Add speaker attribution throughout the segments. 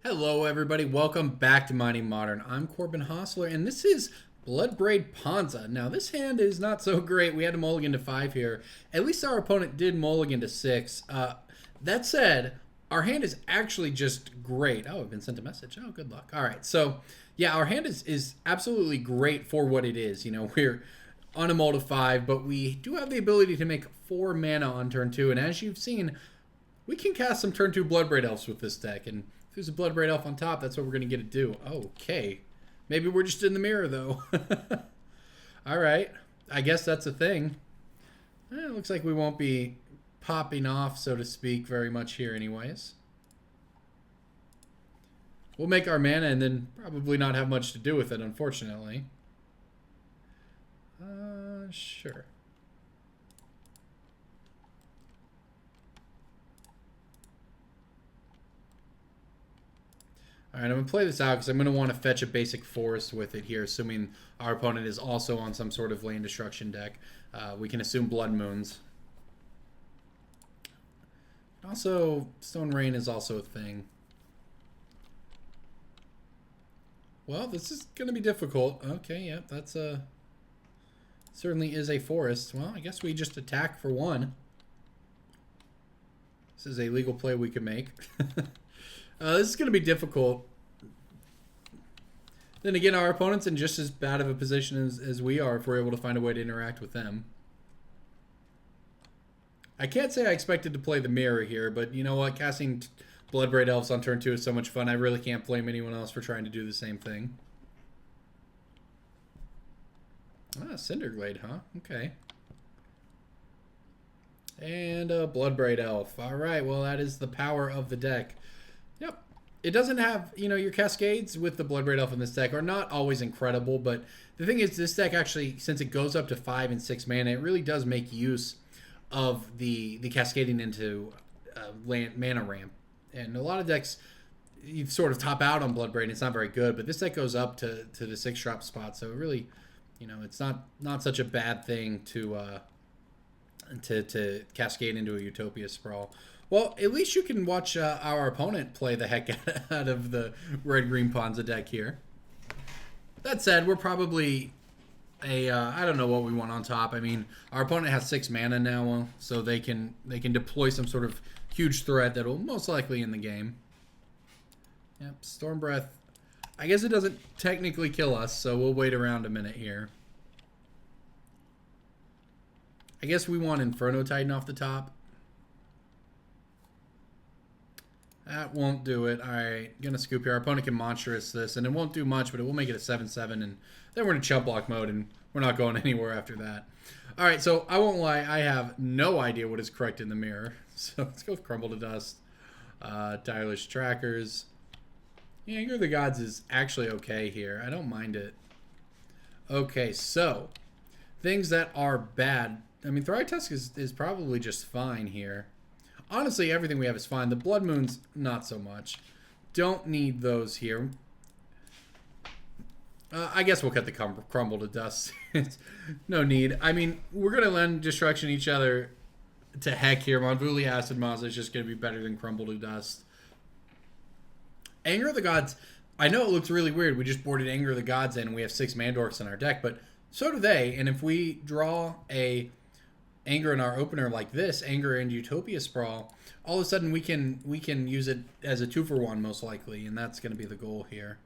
Speaker 1: Hello everybody, welcome back to Mighty Modern. I'm Corbin Hostler, and this is Bloodbraid Ponza. Now this hand is not so great. We had to mulligan to 5 here. At least our opponent did mulligan to 6. That said, our hand is actually just great. Oh, I've been sent a message. Oh, good luck. Alright, so yeah, our hand is absolutely great for what it is. You know, we're on a mull to 5, but we do have the ability to make 4 mana on turn 2, and as you've seen, we can cast some turn 2 Bloodbraid Elves with this deck, and if there's a Bloodbraid Elf on top, that's what we're going to get to do. Okay. Maybe we're just in the mirror, though. Alright. I guess that's a thing. It looks like we won't be popping off, so to speak, very much here anyways. We'll make our mana and then probably not have much to do with it, unfortunately. Sure. Alright, I'm going to play this out because I'm going to want to fetch a basic forest with it here, assuming our opponent is also on some sort of land destruction deck. We can assume Blood Moons. Also, Stone Rain is also a thing. Well, this is going to be difficult. Okay, yep, that's a... certainly is a forest. Well, I guess we just attack for 1. This is a legal play we could make. This is going to be difficult. Then again, our opponent's in just as bad of a position as we are if we're able to find a way to interact with them. I can't say I expected to play the mirror here, but you know what? Casting Bloodbraid Elves on turn 2 is so much fun. I really can't blame anyone else for trying to do the same thing. Ah, Cinderglade, huh? Okay. And a Bloodbraid Elf. Alright, well that is the power of the deck. Yep. It doesn't have, you know, your Cascades with the Bloodbraid Elf in this deck are not always incredible, but the thing is this deck actually, since it goes up to 5 and 6 mana, it really does make use of the cascading into mana ramp. And a lot of decks, you sort of top out on Bloodbraid and it's not very good, but this deck goes up to the 6-drop spot, so it really, you know, it's not such a bad thing to cascade into a Utopia Sprawl. Well, at least you can watch our opponent play the heck out of the red-green Ponza deck here. That said, we're probably I don't know what we want on top. I mean, our opponent has 6 mana now, so they can deploy some sort of huge threat that will most likely end the game. Yep, Storm Breath. I guess it doesn't technically kill us, so we'll wait around a minute here. I guess we want Inferno Titan off the top. That won't do it. Alright, gonna scoop here. Our opponent can Monstrous this, and it won't do much, but it will make it a 7/7, and then we're in chump block mode, and we're not going anywhere after that. Alright, so I won't lie, I have no idea what is correct in the mirror. So let's go with Crumble to Dust. Tireless Trackers. Yeah, Anger of the Gods is actually okay here. I don't mind it. Okay, so things that are bad. I mean, Thrive Tusk is probably just fine here. Honestly, everything we have is fine. The Blood Moons, not so much. Don't need those here. I guess we'll cut the Crumble to Dust. No need. I mean, we're going to land Destruction each other to heck here. Monvuli Acid Moss is just going to be better than Crumble to Dust. Anger of the Gods, I know it looks really weird. We just boarded Anger of the Gods in and we have 6 Mandorks in our deck, but so do they. And if we draw a Anger in our opener like this, Anger and Utopia Sprawl, all of a sudden we can use it as a 2-for-1 most likely, and that's going to be the goal here.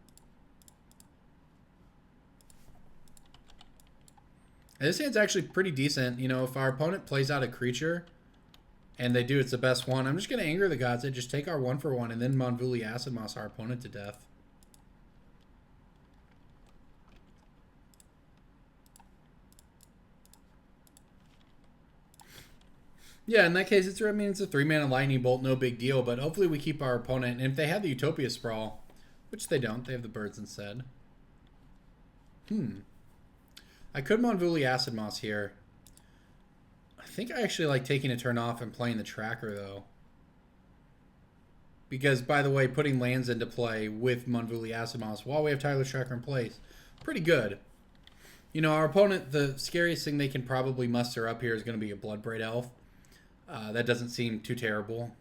Speaker 1: And this hand's actually pretty decent. You know, if our opponent plays out a creature and they do, it's the best one. I'm just going to Anger the Gods and just take our 1-for-1 and then Monvuli Acid Moss our opponent to death. Yeah, in that case, it's a 3-mana Lightning Bolt, no big deal, but hopefully we keep our opponent, and if they have the Utopia Sprawl, which they don't, they have the birds instead. I could Monvuli Acid Moss here. I think I actually like taking a turn off and playing the Tracker, though. Because, by the way, putting lands into play with Monvuli Acid Moss while we have Tireless Tracker in place, pretty good. You know, our opponent, the scariest thing they can probably muster up here is going to be a Bloodbraid Elf. That doesn't seem too terrible.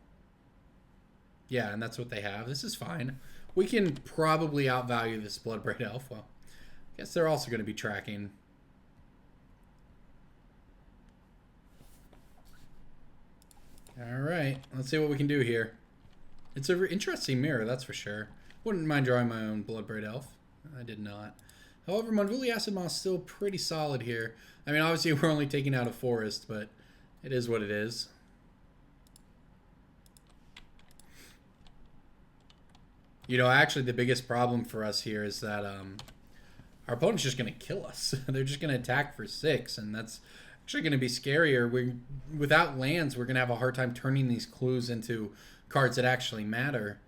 Speaker 1: Yeah, and that's what they have. This is fine. we can probably outvalue this Bloodbraid Elf. Well, I guess they're also going to be tracking. All right, let's see what we can do here. It's an interesting mirror, that's for sure. Wouldn't mind drawing my own Bloodbraid Elf. I did not. However, Monvuli Acid Moss still pretty solid here. I mean, obviously we're only taking out a forest, but it is what it is. You know, actually the biggest problem for us here is that our opponent's just going to kill us. They're just going to attack for 6, and that's actually going to be scarier. Without lands, we're going to have a hard time turning these clues into cards that actually matter.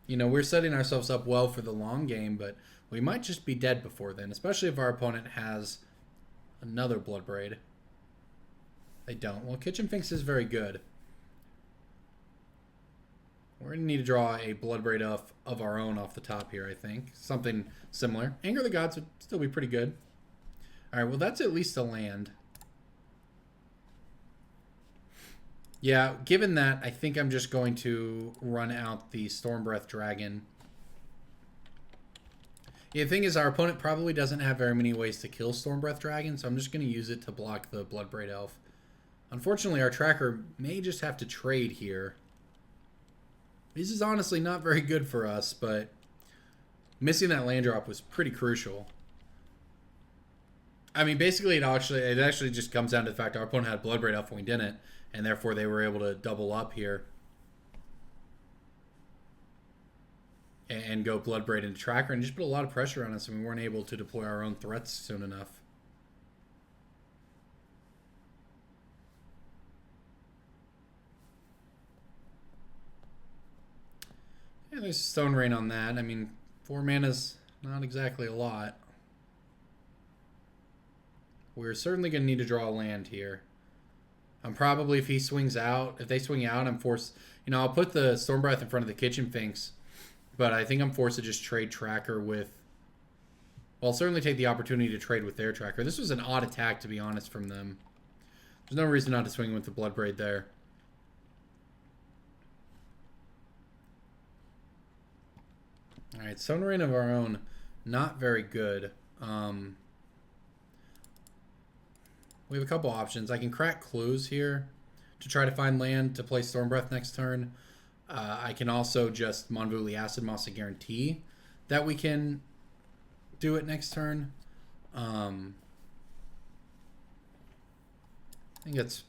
Speaker 1: You know, we're setting ourselves up well for the long game, but we might just be dead before then, especially if our opponent has another Bloodbraid. They don't. Well, Kitchen Finks is very good. We're going to need to draw a Bloodbraid Elf of our own off the top here, I think. Something similar. Anger of the Gods would still be pretty good. Alright, well that's at least a land. Yeah, given that, I think I'm just going to run out the Stormbreath Dragon. Yeah, the thing is, our opponent probably doesn't have very many ways to kill Stormbreath Dragon, so I'm just going to use it to block the Bloodbraid Elf. Unfortunately, our tracker may just have to trade here. This is honestly not very good for us, but missing that land drop was pretty crucial. I mean, basically, it actually just comes down to the fact our opponent had Bloodbraid Elf and we didn't, and therefore they were able to double up here and go Bloodbraid into tracker and just put a lot of pressure on us, and we weren't able to deploy our own threats soon enough. Yeah, there's Stone Rain on that. I mean, 4 mana's not exactly a lot. We're certainly going to need to draw a land here. I'm probably, if they swing out, I'm forced... You know, I'll put the Stormbreath in front of the Kitchen Finks, but I think I'm forced to just trade tracker with... Well, I'll certainly take the opportunity to trade with their tracker. This was an odd attack, to be honest, from them. There's no reason not to swing with the Bloodbraid there. Alright, Stone Rain of our own, not very good. We have a couple options. I can crack clues here to try to find land to play Stormbreath next turn. I can also just Monvuli Acid Moss to guarantee that we can do it next turn. I think that's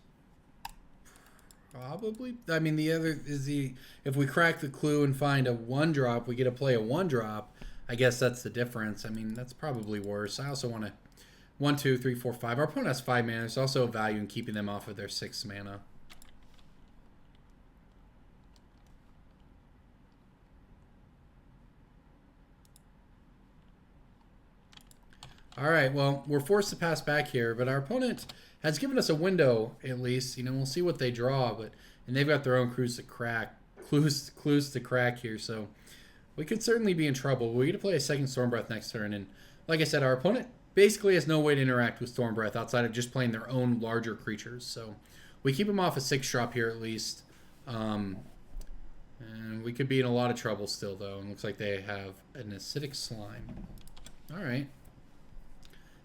Speaker 1: probably... I mean, the other is if we crack the clue and find a 1-drop, we get to play a 1-drop. I guess that's the difference. I mean, that's probably worse. I also want to... 1, 2, 3, 4, 5. Our opponent has 5 mana. There's also a value in keeping them off of their 6 mana. Alright, well, we're forced to pass back here, but our opponent has given us a window, at least. You know, we'll see what they draw, and they've got their own clues to crack here, so we could certainly be in trouble. We get to play a second Stormbreath next turn, and like I said, our opponent basically has no way to interact with Stormbreath outside of just playing their own larger creatures. So we keep them off a 6-drop here at least. And we could be in a lot of trouble still, though. And looks like they have an acidic slime. Alright.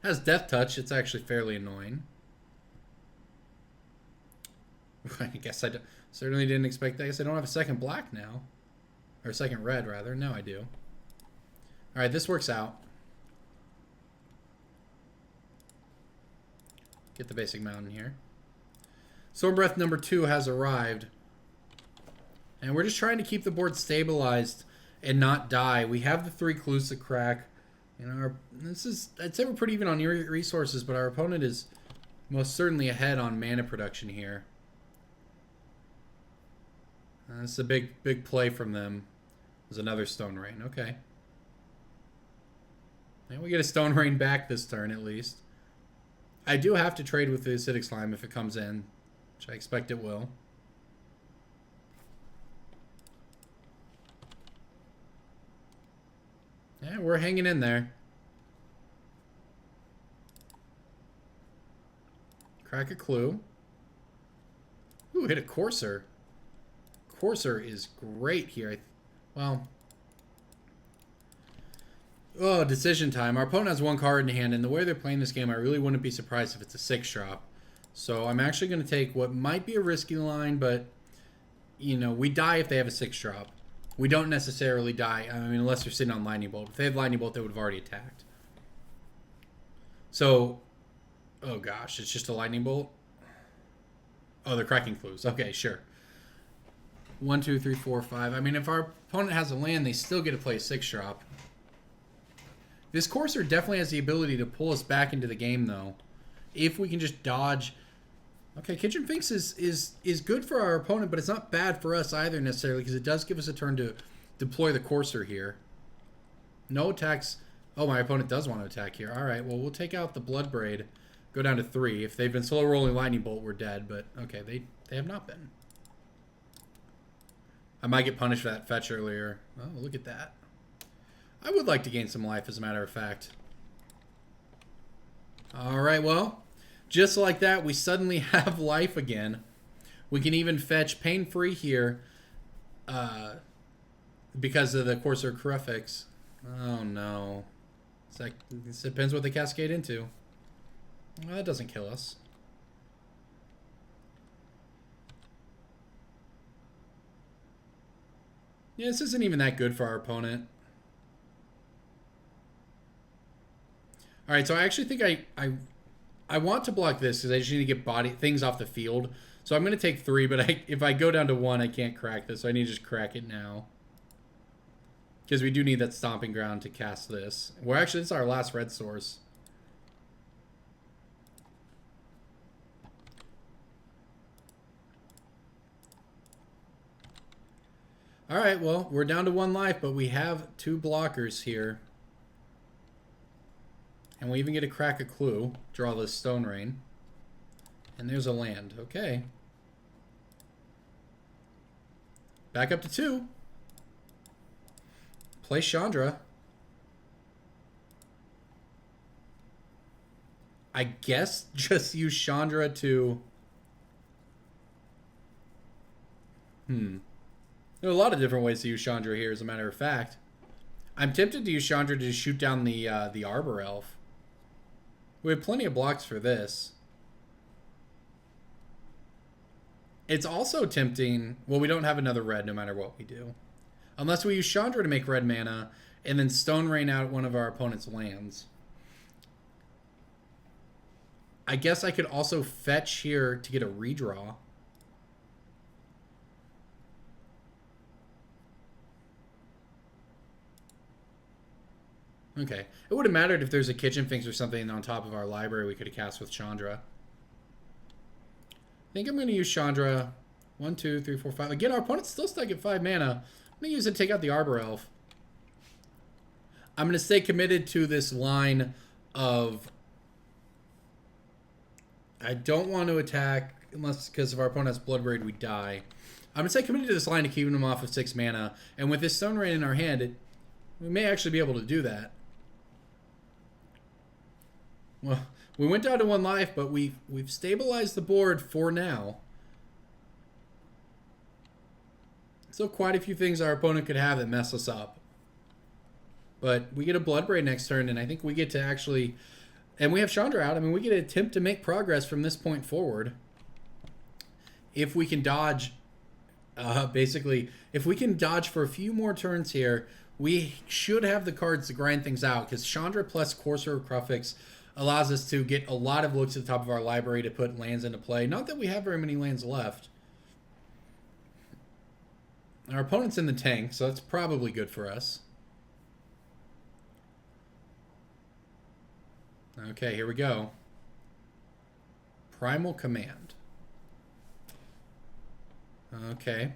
Speaker 1: Has Death Touch. It's actually fairly annoying. I guess I certainly didn't expect that. I guess I don't have a second black now. Or a second red, rather. No, I do. Alright, this works out. Get the basic mountain here. Stormbreath number 2 has arrived. And we're just trying to keep the board stabilized and not die. We have the 3 clues to crack. You know, I'd say we're pretty even on resources, but our opponent is most certainly ahead on mana production here. That's a big play from them. There's another Stone Rain. Okay. And we get a Stone Rain back this turn at least. I do have to trade with the acidic slime if it comes in, which I expect it will. Yeah, we're hanging in there. Crack a clue. Ooh, hit a Courser. Courser is great here. Well. Oh, decision time. Our opponent has one card in hand, and the way they're playing this game, I really wouldn't be surprised if it's a 6-drop. So I'm actually going to take what might be a risky line, but, you know, we die if they have a 6-drop. We don't necessarily die, I mean, unless they're sitting on Lightning Bolt. If they had Lightning Bolt, they would have already attacked. So, oh gosh, it's just a Lightning Bolt? Oh, they're cracking clues. Okay, sure. 1, 2, 3, 4, 5. I mean, if our opponent has a land, they still get to play a 6-drop. This Courser definitely has the ability to pull us back into the game, though. If we can just dodge. Okay, Kitchen Finks is good for our opponent, but it's not bad for us either, necessarily, because it does give us a turn to deploy the Courser here. No attacks. Oh, my opponent does want to attack here. All right, well, we'll take out the Bloodbraid. Go down to 3. If they've been slow rolling Lightning Bolt, we're dead, but okay, they have not been. I might get punished for that fetch earlier. Oh, look at that. I would like to gain some life, as a matter of fact. All right, well, just like that, we suddenly have life again. We can even fetch pain-free here because of the Courser Corrufix. Oh, no. It's like, it depends what they cascade into. Well, that doesn't kill us. Yeah, this isn't even that good for our opponent. All right, so I actually think I want to block this because I just need to get things off the field. So I'm going to take 3, but if I go down to 1, I can't crack this. So I need to just crack it now. Because we do need that Stomping Ground to cast this. Well, actually, this is our last red source. All right, well, we're down to 1 life, but we have 2 blockers here. And we even get to crack a clue. Draw this Stone Rain. And there's a land. Okay. Back up to 2. Play Chandra. I guess just use Chandra to... There are a lot of different ways to use Chandra here, as a matter of fact. I'm tempted to use Chandra to shoot down the Arbor Elf. We have plenty of blocks for this. It's also tempting... Well, we don't have another red no matter what we do. Unless we use Chandra to make red mana, and then Stone Rain out one of our opponent's lands. I guess I could also fetch here to get a redraw. Okay. It would have mattered if there's a Kitchen Finks or something on top of our library we could have cast with Chandra. I think I'm going to use Chandra. 1, 2, 3, 4, 5. Again, our opponent's still stuck at 5 mana. I'm going to use it to take out the Arbor Elf. I'm going to stay committed to this line of... I don't want to attack unless, because if our opponent has Bloodbraid, we die. I'm going to stay committed to this line to keep him off of 6 mana. And with this Stone Rain in our hand, we may actually be able to do that. Well, we went down to 1 life, but we've stabilized the board for now. Still quite a few things our opponent could have that mess us up. But we get a Bloodbraid next turn, and I think we get to actually... And we have Chandra out. I mean, we get to attempt to make progress from this point forward. If we can dodge... basically, if we can dodge for a few more turns here, we should have the cards to grind things out. Because Chandra plus Courser Corrufix allows us to get a lot of looks at the top of our library to put lands into play. Not that we have very many lands left. Our opponent's in the tank, so that's probably good for us. Okay, here we go. Primal Command. Okay.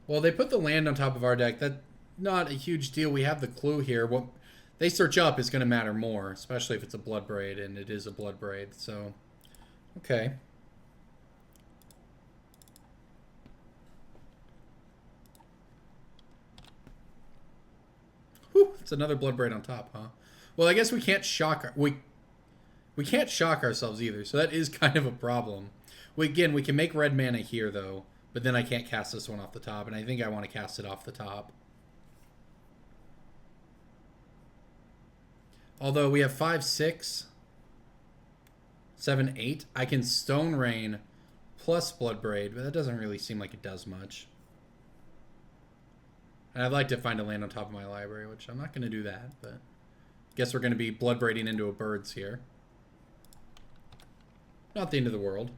Speaker 1: Well, they put the land on top of our deck. That's not a huge deal. We have the clue here. What they search up is going to matter more, especially if it's a Bloodbraid, and it is a Bloodbraid. So, okay. Whew, it's another Bloodbraid on top, huh? Well, I guess we can't shock we can't shock ourselves either, so that is kind of a problem. We can make red mana here though But then I can't cast this one off the top, and I think I want to cast it off the top. Although we have 5, 6, 7, 8. I can Stone Rain plus Bloodbraid, but that doesn't really seem like it does much. And I'd like to find a land on top of my library, which I'm not going to do that, but I guess we're going to be Bloodbraiding into a birds here. Not the end of the world.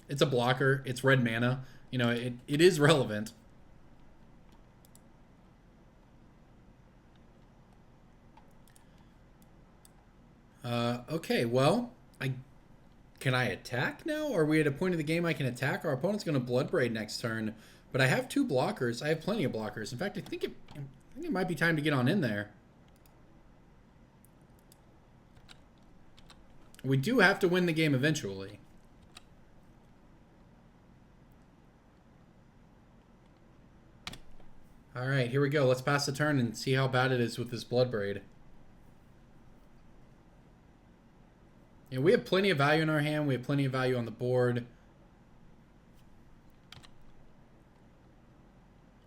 Speaker 1: It's a blocker. It's red mana. You know, it is relevant. Okay, well, can I attack now? Are we at a point of the game I can attack? Our opponent's going to Bloodbraid next turn, but I have 2 blockers. I have plenty of blockers. In fact, I think it might be time to get on in there. We do have to win the game eventually. All right, here we go. Let's pass the turn and see how bad it is with this Bloodbraid. Yeah, we have plenty of value in our hand. We have plenty of value on the board.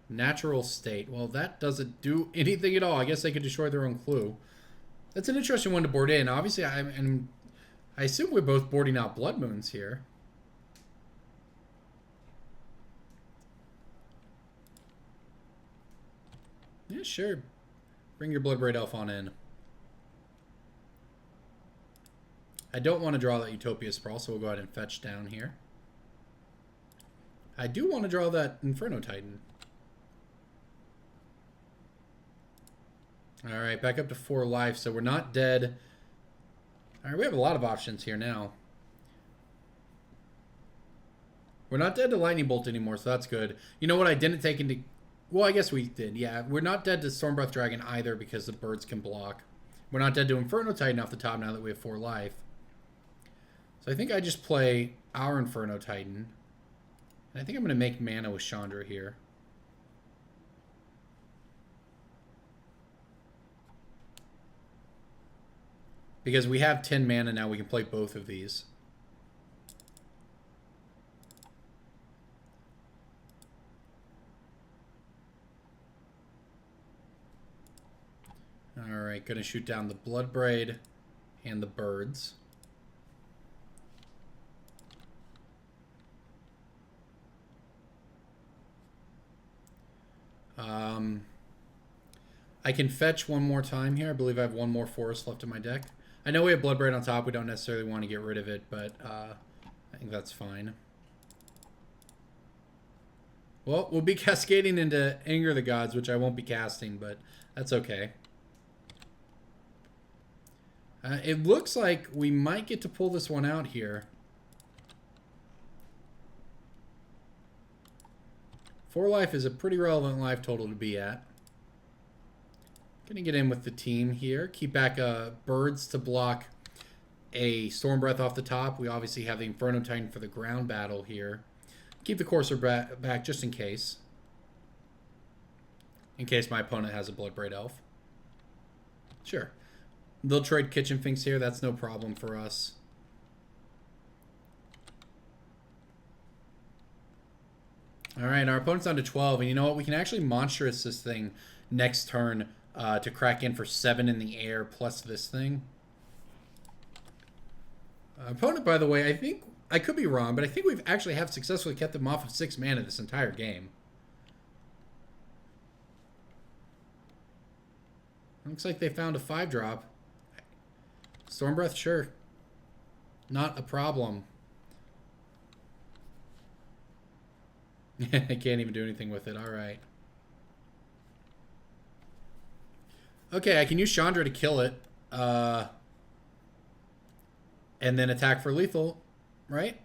Speaker 1: Natural state. Well, that doesn't do anything at all. I guess they could destroy their own clue. That's an interesting one to board in. Obviously, I assume we're both boarding out Blood Moons here. Yeah, sure. Bring your Bloodbraid Elf on in. I don't want to draw that Utopia Sprawl, so we'll go ahead and fetch down here. I do want to draw that Inferno Titan. Alright, back up to 4 life, so we're not dead. Alright, we have a lot of options here now. We're not dead to Lightning Bolt anymore, so that's good. You know what I didn't take into... Well, I guess we did, yeah. We're not dead to Stormbreath Dragon either because the birds can block. We're not dead to Inferno Titan off the top now that we have 4 life. So I think I just play our Inferno Titan. And I think I'm going to make mana with Chandra here. Because we have 10 mana now, we can play both of these. Alright, going to shoot down the Bloodbraid and the birds. I can fetch one more time here. I believe I have one more forest left in my deck. I know we have Bloodbraid on top. We don't necessarily want to get rid of it, but I think that's fine. Well, we'll be cascading into Anger of the Gods, which I won't be casting, but that's okay. It looks like we might get to pull this one out here. 4 life is a pretty relevant life total to be at. Gonna get in with the team here. Keep back birds to block a Stormbreath off the top. We obviously have the Inferno Titan for the ground battle here. Keep the Courser back just in case. In case my opponent has a Bloodbraid Elf. Sure. They'll trade Kitchen Finks here. That's no problem for us. Alright, our opponent's down to 12. And you know what? We can actually Monstrous this thing next turn to crack in for 7 in the air plus this thing. Opponent, by the way, I think... I could be wrong, but I think we've actually have successfully kept them off of 6 mana this entire game. Looks like they found a 5-drop. Stormbreath, sure. Not a problem. I can't even do anything with it. Alright. Okay, I can use Chandra to kill it. And then attack for lethal. Right?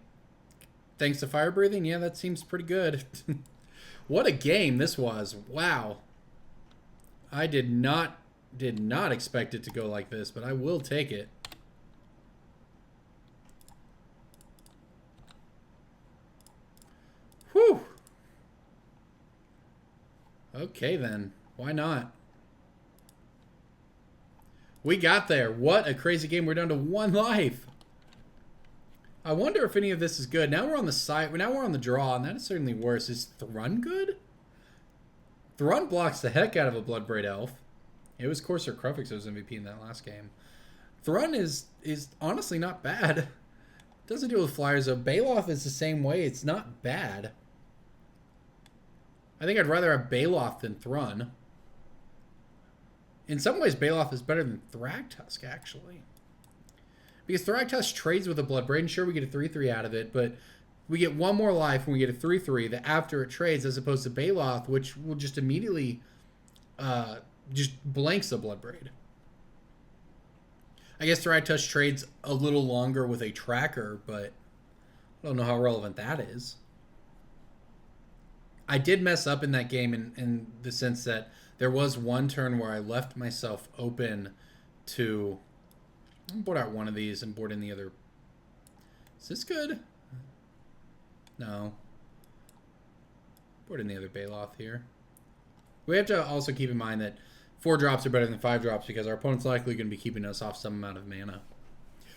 Speaker 1: Thanks to fire breathing? Yeah, that seems pretty good. What a game this was. Wow. I did not expect it to go like this, but I will take it. Whew. Okay then. Why not? We got there. What a crazy game. We're down to 1 life. I wonder if any of this is good. Now we're on the side. Now we're on the draw, and that is certainly worse. Is Thrun good? Thrun blocks the heck out of a Bloodbraid Elf. It was Corsair Crufix who was MVP in that last game. Thrun is honestly not bad. Doesn't deal with flyers though. Baloth is the same way. It's not bad. I think I'd rather have Baloth than Thrun. In some ways, Baloth is better than Thragtusk, actually. Because Thragtusk trades with a Bloodbraid, and sure, we get a 3-3 out of it, but we get one more life when we get a 3-3 that after it trades, as opposed to Baloth, which will just immediately just blanks the Bloodbraid. I guess Thragtusk trades a little longer with a tracker, but I don't know how relevant that is. I did mess up in that game in the sense that there was one turn where I left myself open to... I'm board out one of these and board in the other. Is this good? No. Board in the other Baloth here. We have to also keep in mind that 4 drops are better than 5 drops because our opponent's likely going to be keeping us off some amount of mana.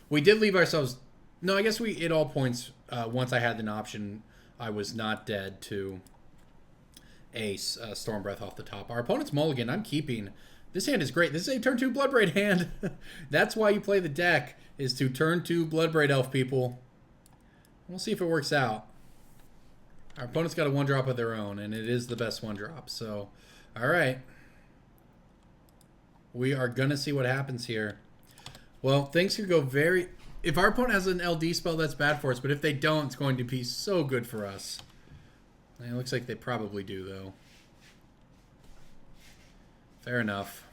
Speaker 1: We did leave ourselves... No, I guess we, at all points, once I had an option, I was not dead to ace Storm Breath off the top. Our opponent's mulligan. I'm keeping... This hand is great. This is a turn 2 Bloodbraid hand. That's why you play the deck, is to turn 2 Bloodbraid Elf people. We'll see if it works out. Our opponent's got a 1-drop of their own, and it is the best 1-drop. So, all right. We are going to see what happens here. Well, things could go very... If our opponent has an LD spell, that's bad for us. But if they don't, it's going to be so good for us. It looks like they probably do, though. Fair enough.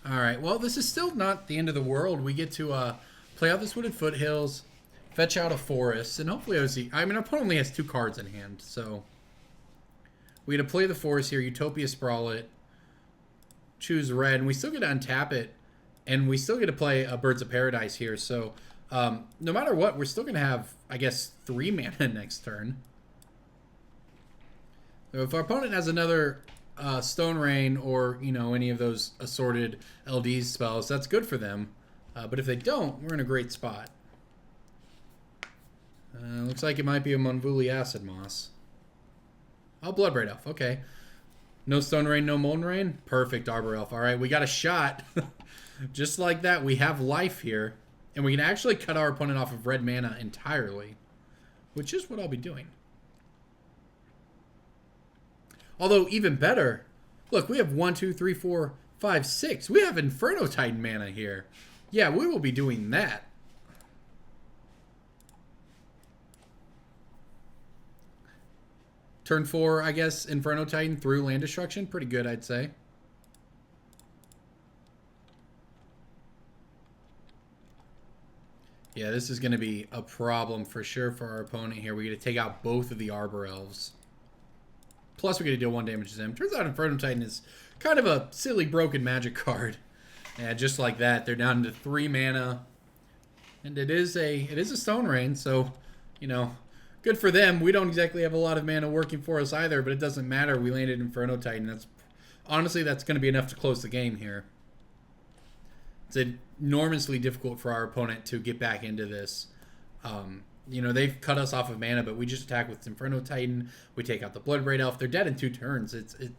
Speaker 1: All right. Well, this is still not the end of the world. We get to play out this Wooded Foothills, fetch out a forest, and hopefully OC... I mean, our opponent only has 2 cards in hand, so... We get to play the forest here, Utopia Sprawl it, choose red, and we still get to untap it, and we still get to play a Birds of Paradise here, so... no matter what, we're still going to have, I guess, 3 mana next turn. So if our opponent has another Stone Rain or, you know, any of those assorted LD spells, that's good for them. But if they don't, we're in a great spot. Looks like it might be a Monvuli Acid Moss. Oh, Bloodbraid Elf. Okay. No Stone Rain, no Molten Rain? Perfect, Arbor Elf. All right, we got a shot. Just like that, we have life here. And we can actually cut our opponent off of red mana entirely, which is what I'll be doing. Although, even better, look, we have 1, 2, 3, 4, 5, 6. We have Inferno Titan mana here. Yeah, we will be doing that. Turn 4, I guess, Inferno Titan through land destruction. Pretty good, I'd say. Yeah, this is going to be a problem for sure for our opponent here. We get to take out both of the Arbor Elves. Plus, we get to deal 1 damage to them. Turns out Inferno Titan is kind of a silly, broken magic card. Yeah, just like that, they're down to 3 mana. And it is a Stone Rain, so, you know, good for them. We don't exactly have a lot of mana working for us either, but it doesn't matter. We landed Inferno Titan. Honestly, that's going to be enough to close the game here. It's enormously difficult for our opponent to get back into this. You know, they've cut us off of mana, but we just attack with Inferno Titan. We take out the Bloodbraid Elf. They're dead in 2 turns.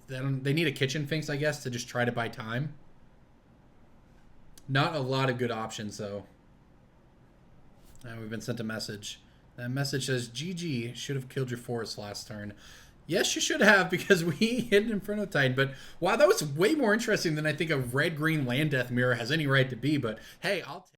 Speaker 1: They need a Kitchen Finks, I guess, to just try to buy time. Not a lot of good options, though. We've been sent a message. That message says, GG, should have killed your forest last turn. Yes, you should have, because we hit an Inferno Titan. But, wow, that was way more interesting than I think a red-green land death mirror has any right to be. But, hey, I'll take